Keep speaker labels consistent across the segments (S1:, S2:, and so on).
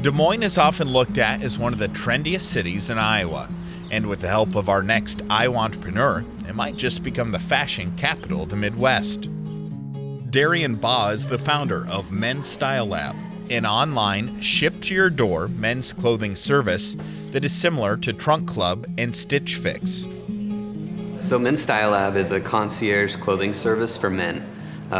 S1: Des Moines is often looked at as one of the trendiest cities in Iowa, and with the help of our next Iowa entrepreneur, it might just become the fashion capital of the Midwest. Darian Baugh is the founder of Men's Style Lab, an online, ship-to-your-door men's clothing service that is similar to Trunk Club and Stitch Fix.
S2: So Men's Style Lab is a concierge clothing service for men.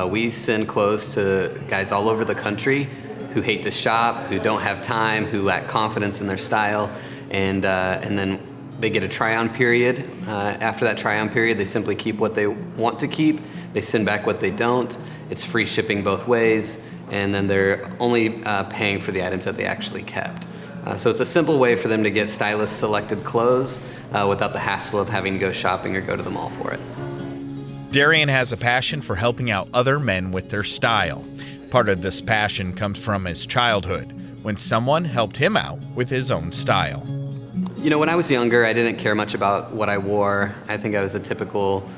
S2: We send clothes to guys all over the country who hate to shop, who don't have time, who lack confidence in their style, and then they get a try-on period. After that try-on period, they simply keep what they want to keep. They send back what they don't. It's free shipping both ways, and then they're only paying for the items that they actually kept. So it's a simple way for them to get stylist-selected clothes without the hassle of having to go shopping or go to the mall for it.
S1: Darian has a passion for helping out other men with their style. Part of this passion comes from his childhood, when someone helped him out with his own style.
S2: You know, when I was younger, I didn't care much about what I wore. I think I was a typical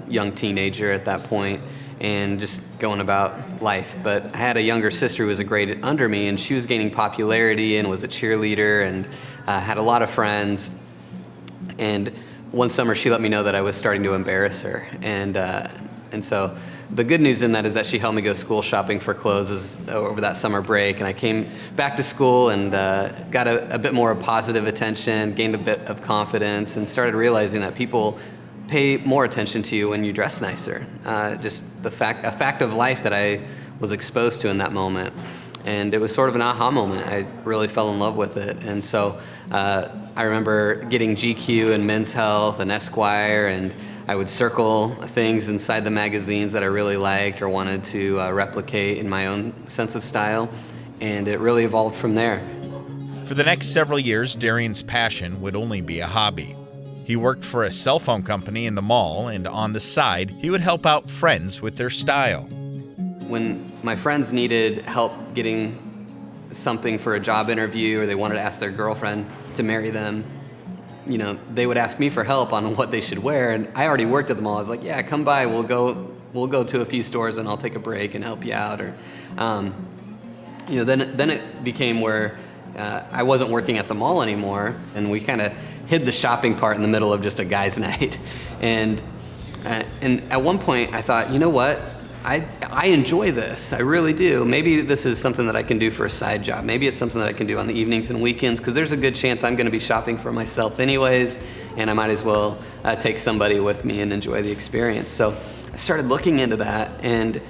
S2: young teenager at that point and just going about life. But I had a younger sister who was a grade under me, and she was gaining popularity and was a cheerleader and had a lot of friends. And one summer, she let me know that I was starting to embarrass her. And so the good news in that is that she helped me go school shopping for clothes over that summer break, and I came back to school and got a bit more positive attention, gained a bit of confidence, and started realizing that people pay more attention to you when you dress nicer. Just a fact of life that I was exposed to in that moment, and it was sort of an aha moment. I really fell in love with it, and so I remember getting GQ and Men's Health and Esquire, and I would circle things inside the magazines that I really liked or wanted to replicate in my own sense of style, and it really evolved from there.
S1: For the next several years, Darian's passion would only be a hobby. He worked for a cell phone company in the mall, and on the side, he would help out friends with their style.
S2: When my friends needed help getting something for a job interview, or they wanted to ask their girlfriend to marry them, you know, they would ask me for help on what they should wear, and I already worked at the mall. I was like, yeah, come by, we'll go to a few stores and I'll take a break and help you out. Or, then it became where I wasn't working at the mall anymore, and we kind of hid the shopping part in the middle of just a guy's night. And at one point I thought, you know what? I enjoy this. I really do. Maybe this is something that I can do for a side job. Maybe it's something that I can do on the evenings and weekends, because there's a good chance I'm going to be shopping for myself anyways, and I might as well take somebody with me and enjoy the experience. So I started looking into that, and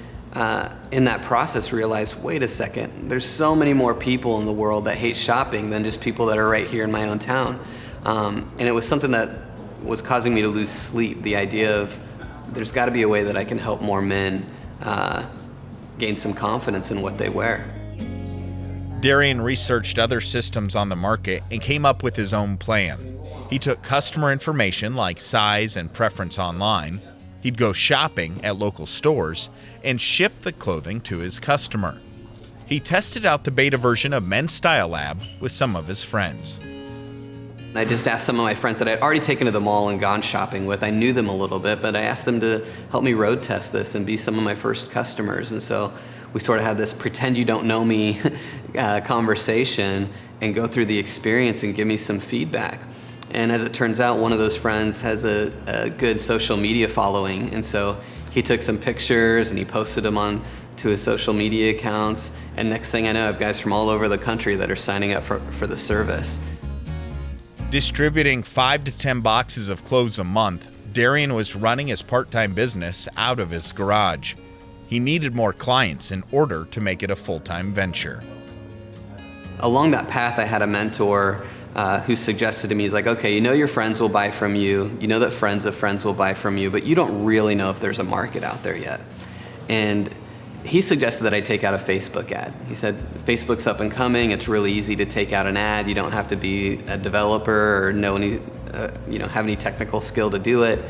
S2: in that process realized, wait a second, there's so many more people in the world that hate shopping than just people that are right here in my own town. And it was something that was causing me to lose sleep, the idea of there's got to be a way that I can help more men gain some confidence in what they wear.
S1: Darian researched other systems on the market and came up with his own plan. He took customer information like size and preference online. He'd go shopping at local stores and ship the clothing to his customer. He tested out the beta version of Men's Style Lab with some of his friends.
S2: I just asked some of my friends that I'd already taken to the mall and gone shopping with. I knew them a little bit, but I asked them to help me road test this and be some of my first customers. And so we sort of had this pretend you don't know me conversation and go through the experience and give me some feedback. And as it turns out, one of those friends has a good social media following. And so he took some pictures and he posted them on to his social media accounts. And next thing I know, I have guys from all over the country that are signing up for the service.
S1: Distributing 5 to 10 boxes of clothes a month, Darian was running his part-time business out of his garage. He needed more clients in order to make it a full-time venture.
S2: Along that path, I had a mentor who suggested to me, he's like, okay, you know your friends will buy from you, you know that friends of friends will buy from you, but you don't really know if there's a market out there yet. And he suggested that I take out a Facebook ad. He said, Facebook's up and coming, it's really easy to take out an ad, you don't have to be a developer or know any, have any technical skill to do it.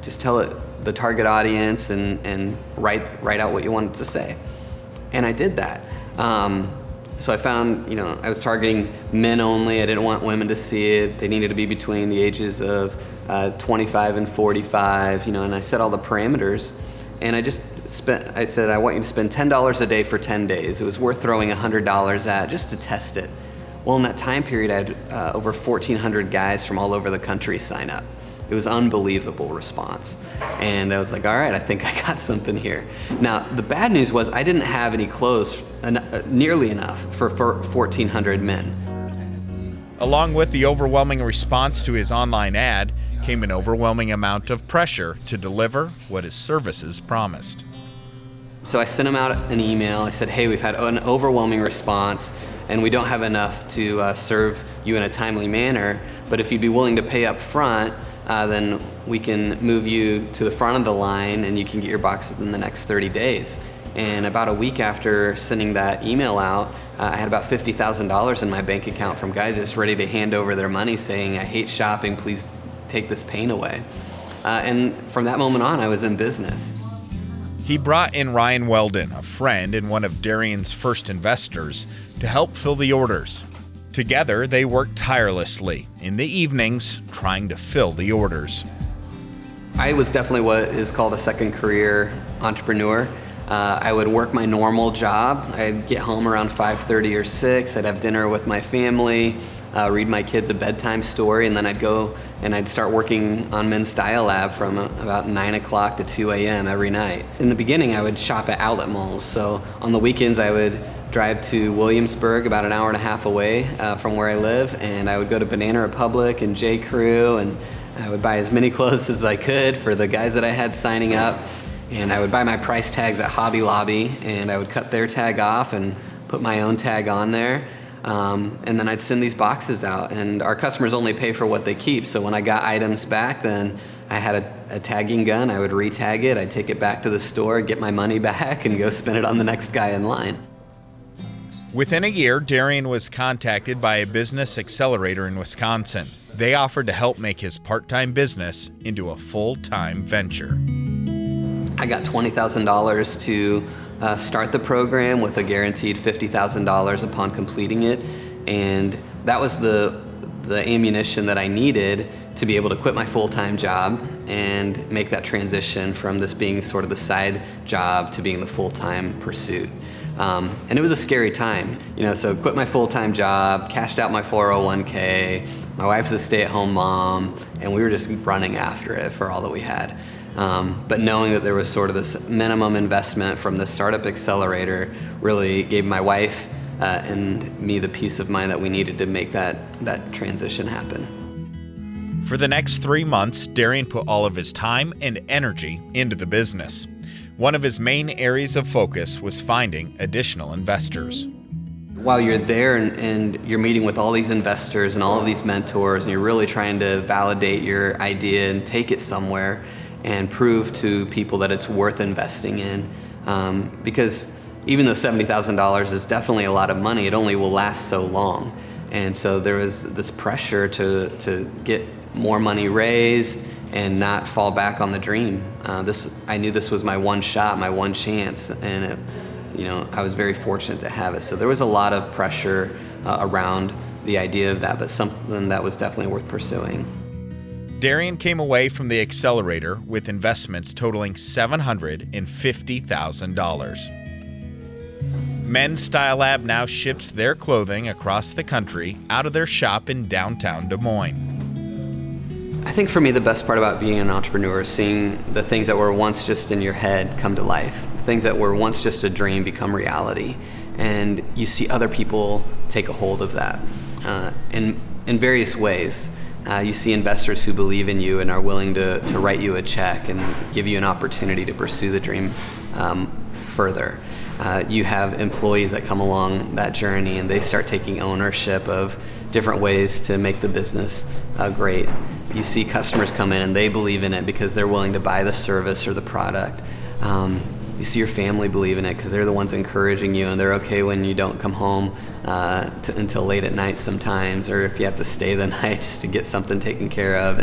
S2: Just tell it the target audience and write out what you wanted to say. And I did that. So I found, I was targeting men only. I didn't want women to see it. They needed to be between the ages of 25 and 45, and I set all the parameters. And I just I said, I want you to spend $10 a day for 10 days. It was worth throwing $100 at just to test it. Well, in that time period, I had over 1,400 guys from all over the country sign up. It was unbelievable response. And I was like, all right, I think I got something here. Now, the bad news was I didn't have any clothes nearly enough for 1,400 men.
S1: Along with the overwhelming response to his online ad came an overwhelming amount of pressure to deliver what his services promised.
S2: So I sent him out an email. I said, hey, we've had an overwhelming response and we don't have enough to serve you in a timely manner, but if you'd be willing to pay up front, then we can move you to the front of the line and you can get your box within the next 30 days. And about a week after sending that email out, I had about $50,000 in my bank account from guys just ready to hand over their money saying, I hate shopping, please take this pain away. And from that moment on, I was in business.
S1: He brought in Ryan Weldon, a friend and one of Darian's first investors, to help fill the orders. Together, they worked tirelessly in the evenings trying to fill the orders.
S2: I was definitely what is called a second career entrepreneur. I would work my normal job. I'd get home around 5:30 or 6. I'd have dinner with my family, read my kids a bedtime story, and then I'd go and I'd start working on Men's Style Lab from about 9 o'clock to 2 a.m. every night. In the beginning, I would shop at outlet malls. So on the weekends, I would drive to Williamsburg, about an hour and a half away from where I live, and I would go to Banana Republic and J. Crew, and I would buy as many clothes as I could for the guys that I had signing up, and I would buy my price tags at Hobby Lobby, and I would cut their tag off and put my own tag on there, and then I'd send these boxes out, and our customers only pay for what they keep, so when I got items back, then I had a tagging gun. I would re-tag it, I'd take it back to the store, get my money back, and go spend it on the next guy in line.
S1: Within a year, Darian was contacted by a business accelerator in Wisconsin. They offered to help make his part-time business into a full-time venture.
S2: I got $20,000 to start the program with a guaranteed $50,000 upon completing it, and that was the ammunition that I needed to be able to quit my full-time job and make that transition from this being sort of the side job to being the full-time pursuit. And it was a scary time, so quit my full-time job, cashed out my 401k, my wife's a stay-at-home mom, and we were just running after it for all that we had. But knowing that there was sort of this minimum investment from the startup accelerator really gave my wife and me the peace of mind that we needed to make that transition happen.
S1: For the next 3 months, Darian put all of his time and energy into the business. One of his main areas of focus was finding additional investors.
S2: While you're there and you're meeting with all these investors and all of these mentors, and you're really trying to validate your idea and take it somewhere and prove to people that it's worth investing in, because even though $70,000 is definitely a lot of money, it only will last so long. And so there was this pressure to get more money raised and not fall back on the dream. I knew this was my one shot, my one chance, and I was very fortunate to have it. So there was a lot of pressure around the idea of that, but something that was definitely worth pursuing.
S1: Darian came away from the accelerator with investments totaling $750,000. Men's Style Lab now ships their clothing across the country out of their shop in downtown Des Moines.
S2: I think for me the best part about being an entrepreneur is seeing the things that were once just in your head come to life. The things that were once just a dream become reality. And you see other people take a hold of that in various ways. You see investors who believe in you and are willing to write you a check and give you an opportunity to pursue the dream further. You have employees that come along that journey and they start taking ownership of different ways to make the business great. You see customers come in and they believe in it because they're willing to buy the service or the product. You see your family believe in it because they're the ones encouraging you and they're okay when you don't come home until late at night sometimes, or if you have to stay the night just to get something taken care of.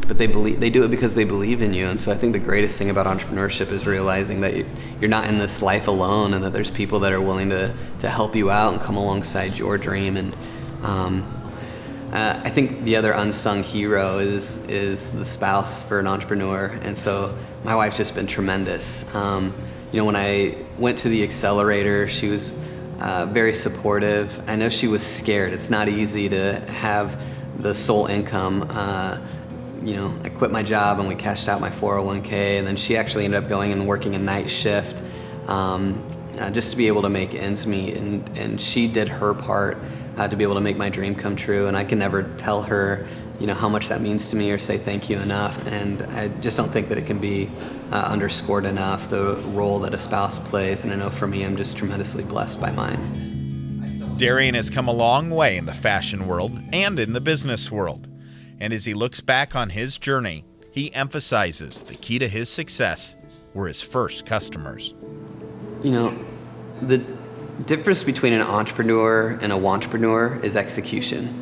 S2: But they do it because they believe in you. And so I think the greatest thing about entrepreneurship is realizing that you're not in this life alone, and that there's people that are willing to help you out and come alongside your dream. And I think the other unsung hero is the spouse for an entrepreneur, and so my wife's just been tremendous. When I went to the accelerator, she was very supportive. I know she was scared. It's not easy to have the sole income. I quit my job and we cashed out my 401k, and then she actually ended up going and working a night shift just to be able to make ends meet, and she did her part to be able to make my dream come true, and I can never tell her how much that means to me or say thank you enough, and I just don't think that it can be underscored enough, the role that a spouse plays, and I know for me I'm just tremendously blessed by mine.
S1: Darian has come a long way in the fashion world and in the business world. And as he looks back on his journey, he emphasizes the key to his success were his first customers.
S2: The difference between an entrepreneur and a wantrepreneur is execution.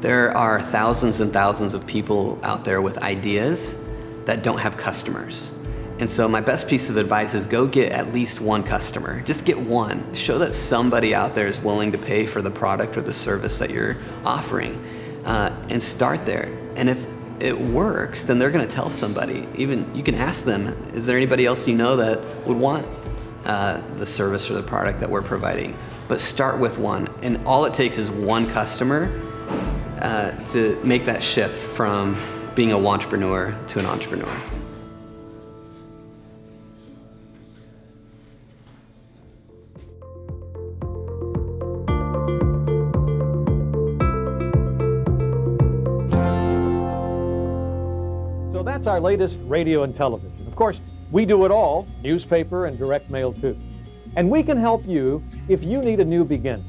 S2: There are thousands and thousands of people out there with ideas that don't have customers. And so my best piece of advice is go get at least one customer. Just get one. Show that somebody out there is willing to pay for the product or the service that you're offering. And start there. And if it works, then they're going to tell somebody. Even you can ask them, is there anybody else you know that would want the service or the product that we're providing? But start with one. And all it takes is one customer to make that shift from being a wantrepreneur to an entrepreneur.
S3: So that's our latest radio and television. Of course, we do it all, newspaper and direct mail too. And we can help you if you need a new beginning.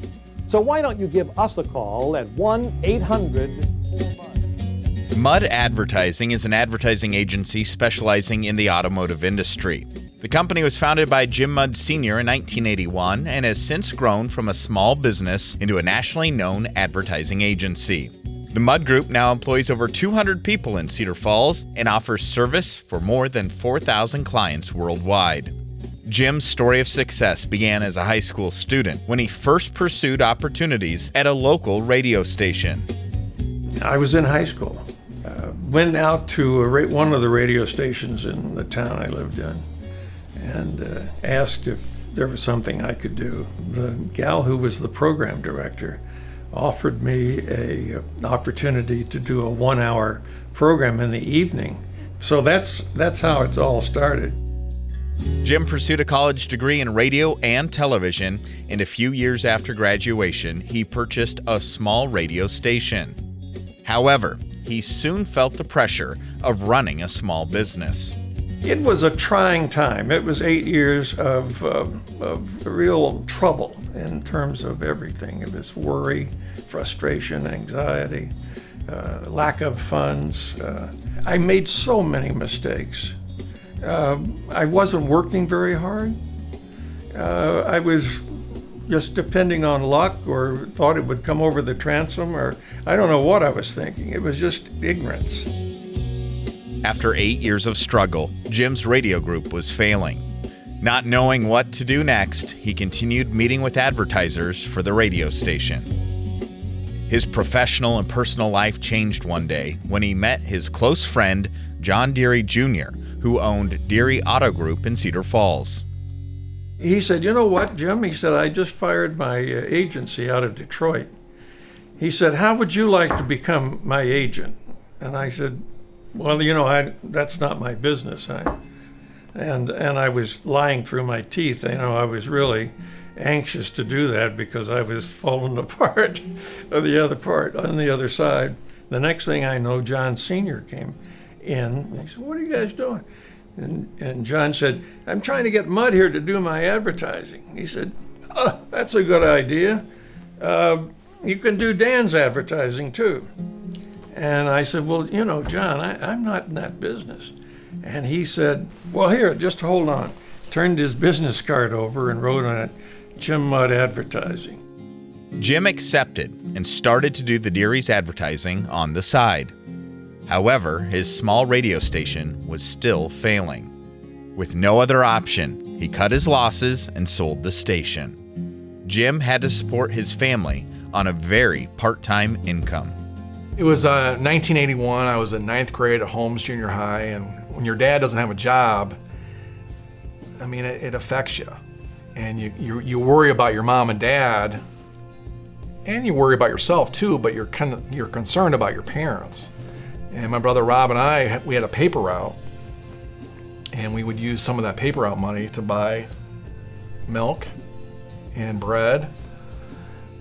S3: So why don't you give us a call at 1-800-4MUD.
S1: Mudd Advertising is an advertising agency specializing in the automotive industry. The company was founded by Jim Mudd Sr. in 1981 and has since grown from a small business into a nationally known advertising agency. The Mudd Group now employs over 200 people in Cedar Falls and offers service for more than 4,000 clients worldwide. Jim's story of success began as a high school student when he first pursued opportunities at a local radio station.
S4: I was in high school. Went out to one of the radio stations in the town I lived in and asked if there was something I could do. The gal who was the program director offered me an opportunity to do a 1-hour program in the evening. So that's how it all started.
S1: Jim pursued a college degree in radio and television, and a few years after graduation, he purchased a small radio station. However, he soon felt the pressure of running a small business.
S4: It was a trying time. It was 8 years of real trouble in terms of everything. It was worry, frustration, anxiety, lack of funds. I made so many mistakes. I wasn't working very hard. I was just depending on luck or thought it would come over the transom, or I don't know what I was thinking. It was just ignorance.
S1: After 8 years of struggle, Jim's radio group was failing. Not knowing what to do next, he continued meeting with advertisers for the radio station. His professional and personal life changed one day when he met his close friend, John Deary Jr., who owned Deary Auto Group in Cedar Falls.
S4: He said, "You know what, Jim?" He said, "I just fired my agency out of Detroit." He said, "How would you like to become my agent?" And I said, "Well, that's not my business." And I was lying through my teeth. I was really anxious to do that because I was falling apart on the other side. The next thing I know, John Sr. came in. And he said, "What are you guys doing?" And John said, "I'm trying to get Mudd here to do my advertising." He said, "Oh, that's a good idea. You can do Dan's advertising too." And I said, "Well, John, I'm not in that business." And he said, "Well, here, just hold on." Turned his business card over and wrote on it, "Jim Mudd Advertising."
S1: Jim accepted and started to do the Deary's advertising on the side. However, his small radio station was still failing. With no other option, he cut his losses and sold the station. Jim had to support his family on a very part-time income.
S5: It was 1981. I was in 9th grade at Holmes Junior High, and when your dad doesn't have a job, I mean, it affects you. And you worry about your mom and dad, and you worry about yourself too, but you're concerned about your parents. And my brother Rob and I, we had a paper route, and we would use some of that paper route money to buy milk and bread.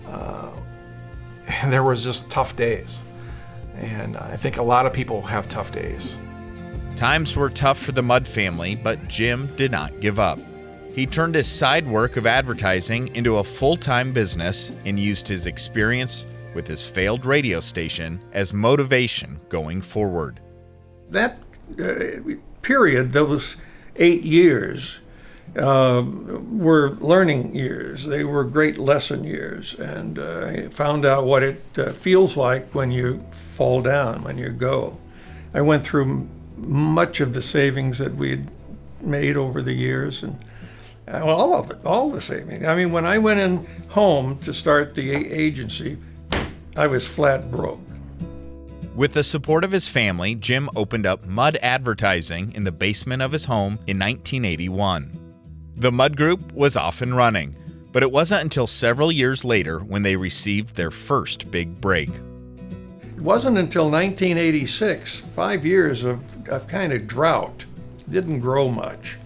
S5: And there was just tough days. And I think a lot of people have tough days.
S1: Times were tough for the Mudd family, but Jim did not give up. He turned his side work of advertising into a full-time business and used his experience with his failed radio station as motivation going forward.
S4: That period, those 8 years, were learning years. They were great lesson years, and I found out what it feels like when you fall down, when you go. I went through much of the savings that we'd made over the years, and all of it, all the savings. I mean, when I went in home to start the agency, I was flat broke.
S1: With the support of his family, Jim opened up Mudd Advertising in the basement of his home in 1981. The Mudd Group was off and running, but it wasn't until several years later when they received their first big break.
S4: It wasn't until 1986, 5 years of kind of drought, didn't grow much,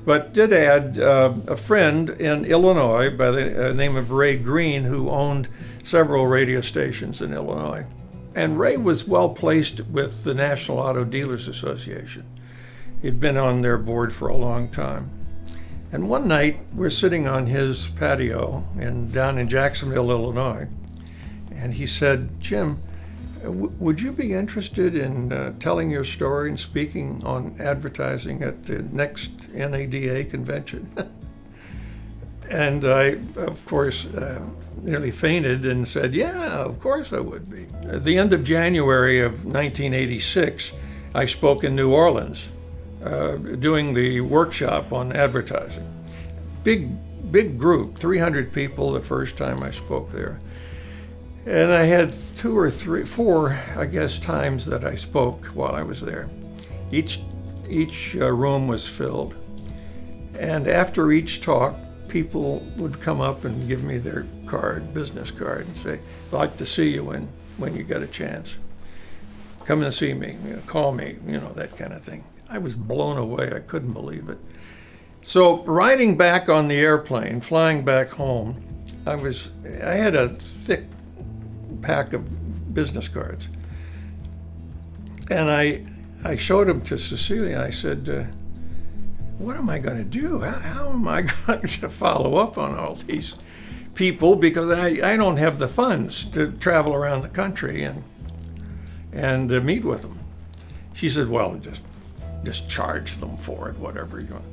S4: but did add a friend in Illinois by the name of Ray Green, who owned several radio stations in Illinois. And Ray was well placed with the National Auto Dealers Association. He'd been on their board for a long time. And one night, we're sitting on his patio down in Jacksonville, Illinois, and he said, "Jim, would you be interested in telling your story and speaking on advertising at the next NADA convention?" And I, of course, nearly fainted and said, "Yeah, of course I would be." At the end of January of 1986, I spoke in New Orleans, doing the workshop on advertising. Big group, 300 people the first time I spoke there. And I had 2 or 3, 4, I guess, times that I spoke while I was there. Each room was filled. And after each talk, people would come up and give me their business card, and say, "I'd like to see you when you get a chance. Come and see me, call me," that kind of thing. I was blown away. I couldn't believe it. So riding back on the airplane, flying back home, I had a thick pack of business cards. And I showed them to Cecilia. I said, "What am I going to do? How am I going to follow up on all these people? Because I don't have the funds to travel around the country and meet with them." She said, "Well, just charge them for it, whatever you want."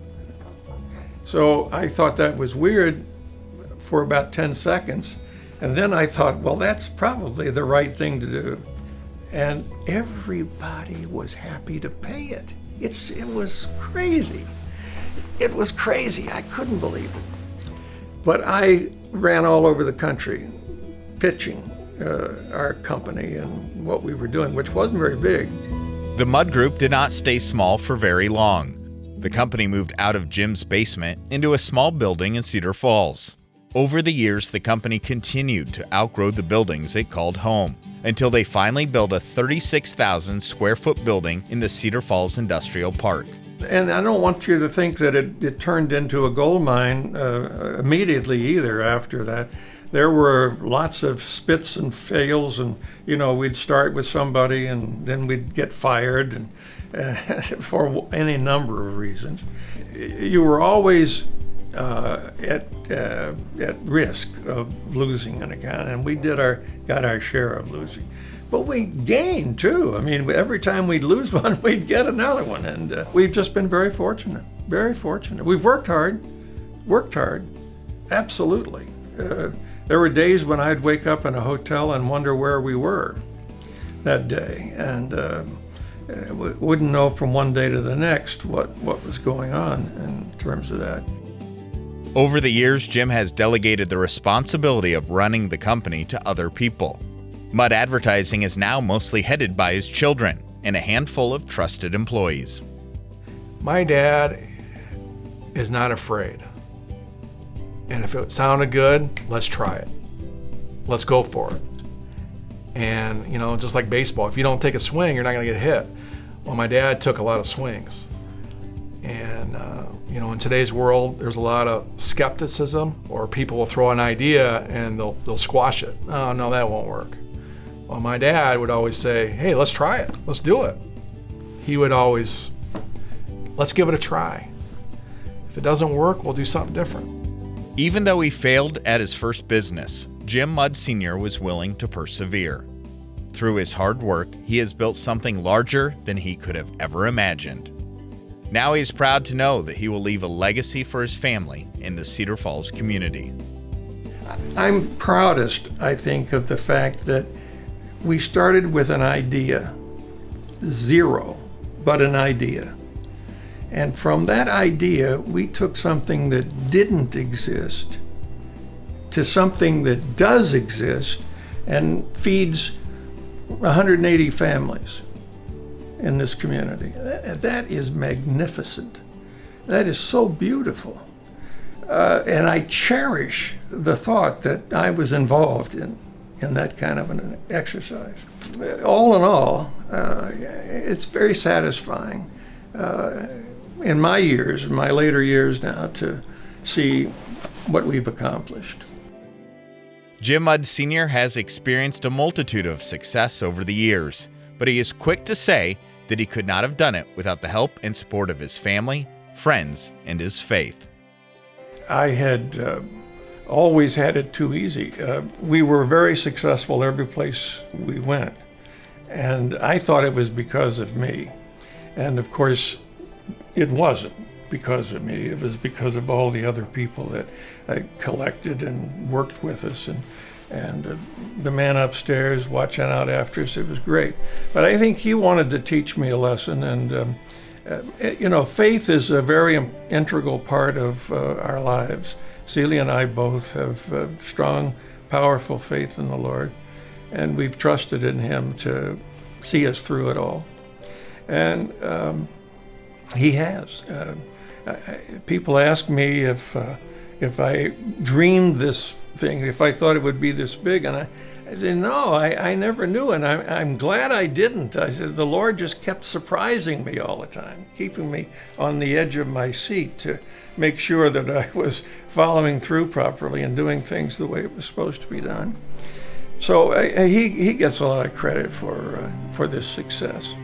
S4: So I thought that was weird for about 10 seconds. And then I thought, well, that's probably the right thing to do. And everybody was happy to pay it. It was crazy. It was crazy. I couldn't believe it. But I ran all over the country pitching our company and what we were doing, which wasn't very big.
S1: The Mudd Group did not stay small for very long. The company moved out of Jim's basement into a small building in Cedar Falls. Over the years, the company continued to outgrow the buildings it called home, until they finally built a 36,000 square foot building in the Cedar Falls Industrial Park.
S4: And I don't want you to think that it turned into a gold mine immediately either after that. There were lots of spits and fails, and we'd start with somebody and then we'd get fired, and for any number of reasons. You were always at risk of losing an account, and we got our share of losing. But we gained too. I mean, every time we'd lose one, we'd get another one, and we've just been very fortunate. Very fortunate. We've worked hard, absolutely. There were days when I'd wake up in a hotel and wonder where we were that day, and wouldn't know from one day to the next what was going on in terms of that.
S1: Over the years, Jim has delegated the responsibility of running the company to other people. Mud Advertising is now mostly headed by his children and a handful of trusted employees.
S5: My dad is not afraid. And if it sounded good, let's try it. Let's go for it. And, just like baseball, if you don't take a swing, you're not going to get hit. Well, my dad took a lot of swings. And, in today's world, there's a lot of skepticism, or people will throw an idea and they'll squash it. Oh, no, that won't work. Well, my dad would always say, hey, let's try it. Let's do it. He would always, let's give it a try. If it doesn't work, we'll do something different.
S1: Even though he failed at his first business, Jim Mudd Sr. was willing to persevere. Through his hard work, he has built something larger than he could have ever imagined. Now he is proud to know that he will leave a legacy for his family in the Cedar Falls community.
S4: I'm proudest, I think, of the fact that we started with an idea, zero, but an idea. And from that idea, we took something that didn't exist to something that does exist and feeds 180 families in this community. That is magnificent. That is so beautiful. And I cherish the thought that I was involved in that kind of an exercise. All in all, it's very satisfying in my later years now, to see what we've accomplished.
S1: Jim Mudd Sr. has experienced a multitude of success over the years, but he is quick to say that he could not have done it without the help and support of his family, friends, and his faith.
S4: I had always had it too easy. We were very successful every place we went, and I thought it was because of me. And of course, it wasn't because of me. It was because of all the other people that I collected and worked with us, and the man upstairs watching out after us. It was great. But I think he wanted to teach me a lesson, and faith is a very integral part of our lives. Celia and I both have strong, powerful faith in the Lord, and we've trusted in Him to see us through it all. And He has. People ask me if I dreamed this thing, if I thought it would be this big, and I said, no, I never knew, and I'm glad I didn't. I said, the Lord just kept surprising me all the time, keeping me on the edge of my seat to make sure that I was following through properly and doing things the way it was supposed to be done. So he gets a lot of credit for this success.